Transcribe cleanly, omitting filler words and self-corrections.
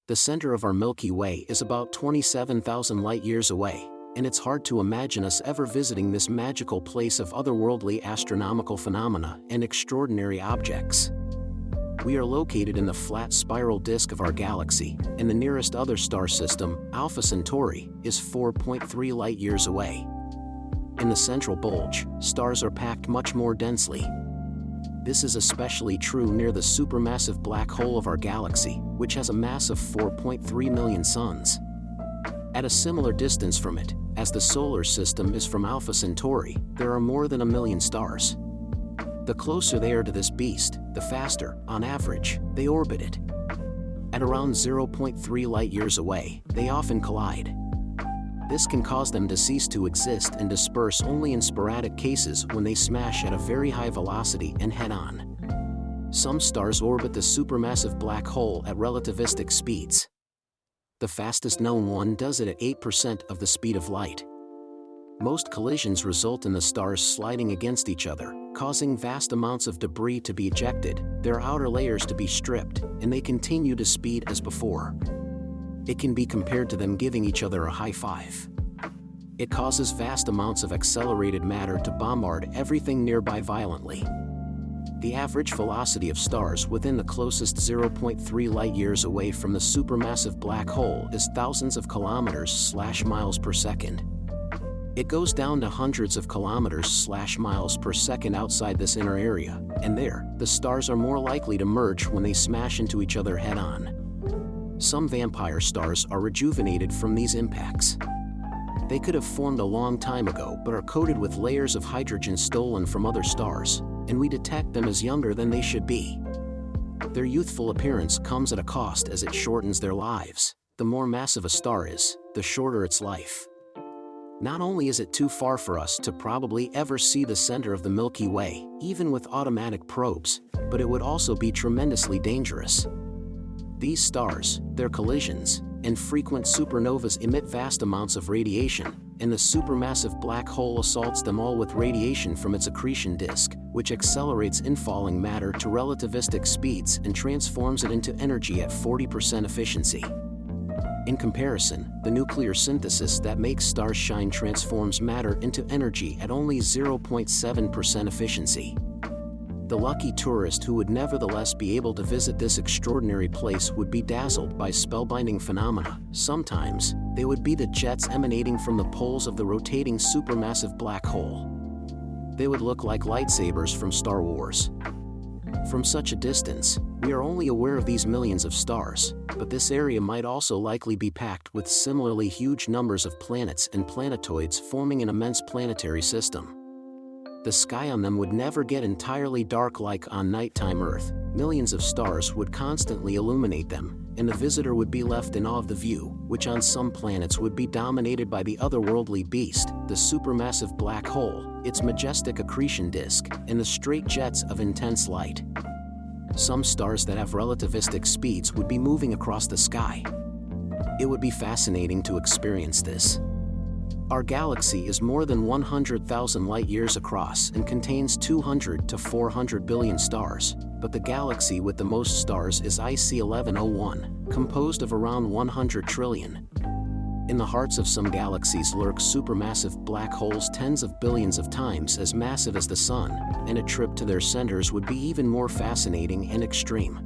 The center of our Milky Way is about 27,000 light-years away, and it's hard to imagine us ever visiting this magical place of otherworldly astronomical phenomena and extraordinary objects. We are located in the flat spiral disk of our galaxy, and the nearest other star system, Alpha Centauri, is 4.3 light-years away. In the central bulge, stars are packed much more densely. This is especially true near the supermassive black hole of our galaxy, which has a mass of 4.3 million suns. At a similar distance from it, as the solar system is from Alpha Centauri, there are more than 1 million stars. The closer they are to this beast, the faster, on average, they orbit it. At around 0.3 light-years away, they often collide. This can cause them to cease to exist and disperse only in sporadic cases when they smash at a very high velocity and head-on. Some stars orbit the supermassive black hole at relativistic speeds. The fastest known one does it at 8% of the speed of light. Most collisions result in the stars sliding against each other, causing vast amounts of debris to be ejected, their outer layers to be stripped, and they continue to speed as before. It can be compared to them giving each other a high five. It causes vast amounts of accelerated matter to bombard everything nearby violently. The average velocity of stars within the closest 0.3 light-years away from the supermassive black hole is thousands of kilometers/miles per second. It goes down to hundreds of kilometers/miles per second outside this inner area, and there, the stars are more likely to merge when they smash into each other head-on. Some vampire stars are rejuvenated from these impacts. They could have formed a long time ago but are coated with layers of hydrogen stolen from other stars, and we detect them as younger than they should be. Their youthful appearance comes at a cost as it shortens their lives. The more massive a star is, the shorter its life. Not only is it too far for us to probably ever see the center of the Milky Way, even with automatic probes, but it would also be tremendously dangerous. These stars, their collisions, and frequent supernovas emit vast amounts of radiation, and the supermassive black hole assaults them all with radiation from its accretion disk, which accelerates infalling matter to relativistic speeds and transforms it into energy at 40% efficiency. In comparison, the nuclear synthesis that makes stars shine transforms matter into energy at only 0.7% efficiency. The lucky tourist who would nevertheless be able to visit this extraordinary place would be dazzled by spellbinding phenomena. Sometimes, they would be the jets emanating from the poles of the rotating supermassive black hole. They would look like lightsabers from Star Wars. From such a distance, we are only aware of these millions of stars, but this area might also likely be packed with similarly huge numbers of planets and planetoids forming an immense planetary system. The sky on them would never get entirely dark like on nighttime Earth. Millions of stars would constantly illuminate them, and the visitor would be left in awe of the view, which on some planets would be dominated by the otherworldly beast, the supermassive black hole, its majestic accretion disk, and the straight jets of intense light. Some stars that have relativistic speeds would be moving across the sky. It would be fascinating to experience this. Our galaxy is more than 100,000 light-years across and contains 200 to 400 billion stars, but the galaxy with the most stars is IC 1101, composed of around 100 trillion. In the hearts of some galaxies lurk supermassive black holes tens of billions of times as massive as the Sun, and a trip to their centers would be even more fascinating and extreme.